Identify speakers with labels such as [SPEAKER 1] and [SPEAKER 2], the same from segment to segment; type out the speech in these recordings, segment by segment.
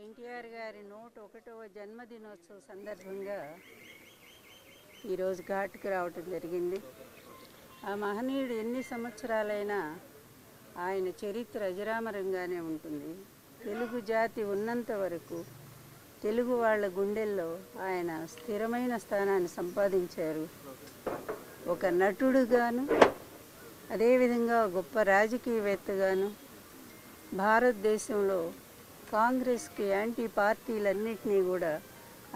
[SPEAKER 1] ఎన్టీఆర్ గారి 101వ జన్మదినోత్సవ సందర్భంగా ఈరోజు ఘాట్కి రావటం జరిగింది. ఆ మహనీయుడు ఎన్ని సంవత్సరాలైనా ఆయన చరిత్ర అజరామరంగానే ఉంటుంది. తెలుగు జాతి ఉన్నంత వరకు తెలుగు వాళ్ళ గుండెల్లో ఆయన స్థిరమైన స్థానాన్ని సంపాదించారు. ఒక నటుడుగాను, అదేవిధంగా గొప్ప రాజకీయవేత్తగాను భారతదేశంలో కాంగ్రెస్కి యాంటీ పార్టీలన్నింటినీ కూడా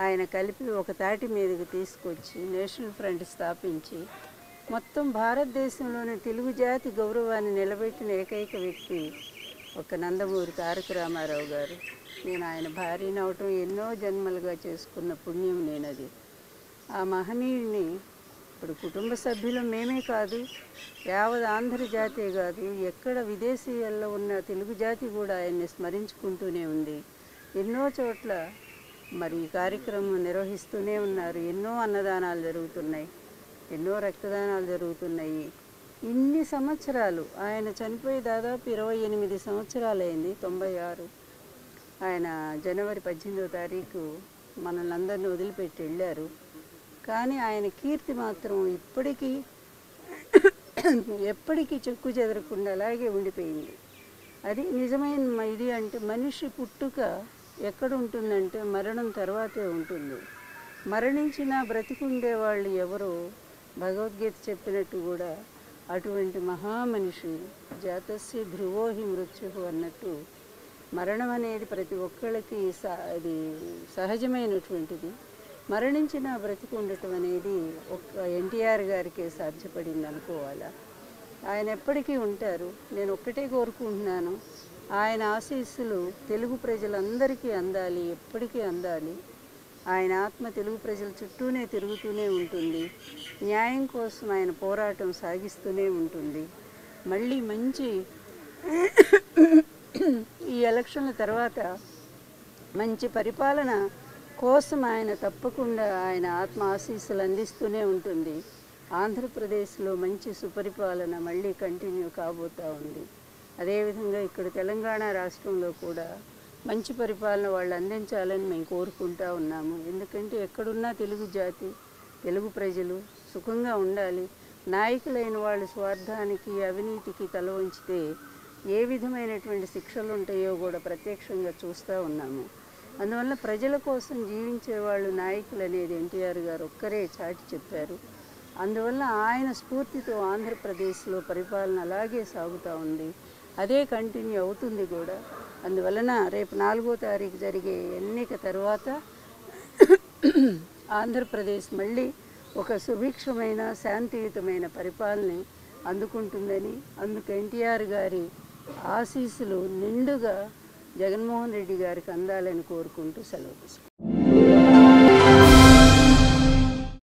[SPEAKER 1] ఆయన కలిపి ఒక తాటి మీదకి తీసుకొచ్చి నేషనల్ ఫ్రంట్ స్థాపించి మొత్తం భారతదేశంలోని తెలుగు జాతి గౌరవాన్ని నిలబెట్టిన ఏకైక వ్యక్తి ఒక నందమూరి తారక రామారావు గారు. నేను ఆయన భార్యని అవటం ఎన్నో జన్మలుగా చేసుకున్న పుణ్యం నేనది. ఆ మహనీయుడిని ఇప్పుడు కుటుంబ సభ్యులు మేమే కాదు, యావత్ ఆంధ్ర జాతే కాదు, ఎక్కడ విదేశీయాల్లో ఉన్న తెలుగు జాతి కూడా ఆయన్ని స్మరించుకుంటూనే ఉంది. ఎన్నో చోట్ల మరి ఈ కార్యక్రమం నిర్వహిస్తూనే ఉన్నారు. ఎన్నో అన్నదానాలు జరుగుతున్నాయి, ఎన్నో రక్తదానాలు జరుగుతున్నాయి. ఇన్ని సంవత్సరాలు ఆయన చనిపోయి దాదాపు 28 సంవత్సరాలైంది. 96 ఆయన జనవరి 18వ తారీఖు మనల్ని అందరినీ వదిలిపెట్టి వెళ్ళారు. కానీ ఆయన కీర్తి మాత్రం ఎప్పటికీ చెక్కు చెదరకుండా అలాగే ఉండిపోయింది. అది నిజమైన ఇది. అంటే మనిషి పుట్టుక ఎక్కడ ఉంటుందంటే మరణం తర్వాతే ఉంటుంది. మరణించినా బ్రతికుండే వాళ్ళు ఎవరో భగవద్గీత చెప్పినట్టు కూడా అటువంటి మహామనిషి జాతస్య ధ్రువోహి మృత్యు అన్నట్టు మరణం అనేది ప్రతి ఒక్కళ్ళకి అది సహజమైనటువంటిది. మరణించిన బ్రతికి ఉండటం అనేది ఒక్క ఎన్టీఆర్ గారికే సాధ్యపడింది అనుకోవాలా. ఆయన ఎప్పటికీ ఉంటారు. నేను ఒక్కటే కోరుకుంటున్నాను, ఆయన ఆశీస్సులు తెలుగు ప్రజలందరికీ అందాలి, ఎప్పటికీ అందాలి. ఆయన ఆత్మ తెలుగు ప్రజల చుట్టూనే తిరుగుతూనే ఉంటుంది. న్యాయం కోసం ఆయన పోరాటం సాగిస్తూనే ఉంటుంది. మళ్ళీ మంచి ఈ ఎలక్షన్ల తర్వాత మంచి పరిపాలన కోసం ఆయన తప్పకుండా ఆయన ఆత్మ ఆశీస్సులు అందిస్తూనే ఉంటుంది. ఆంధ్రప్రదేశ్లో మంచి సుపరిపాలన మళ్ళీ కంటిన్యూ కాబోతూ ఉంది. అదేవిధంగా ఇక్కడ తెలంగాణ రాష్ట్రంలో కూడా మంచి పరిపాలన వాళ్ళు అందించాలని మేము కోరుకుంటూ ఉన్నాము. ఎందుకంటే ఎక్కడున్నా తెలుగు జాతి, తెలుగు ప్రజలు సుఖంగా ఉండాలి. నాయకులైన వాళ్ళు స్వార్థానికి, అవినీతికి తల వంచితే ఏ విధమైనటువంటి శిక్షలు ఉంటాయో కూడా ప్రత్యక్షంగా చూస్తూ ఉన్నాము. అందువల్ల ప్రజల కోసం జీవించే వాళ్ళు నాయకులు అనేది ఎన్టీఆర్ గారు ఒక్కరే చాటి చెప్పారు. అందువల్ల ఆయన స్ఫూర్తితో ఆంధ్రప్రదేశ్లో పరిపాలన అలాగే సాగుతూ ఉంది. అదే కంటిన్యూ అవుతుంది కూడా. అందువలన రేపు 4వ తారీఖు జరిగే ఎన్నిక తర్వాత ఆంధ్రప్రదేశ్ మళ్ళీ ఒక సుభిక్షమైన శాంతియుతమైన పరిపాలన అందుకుంటుందని, అందుకు ఎన్టీఆర్ గారి ఆశీస్సులు నిండుగా జగన్మోహన్ రెడ్డి గారికి అందాలని కోరుకుంటూ సెలవు తీసుకుంటాను.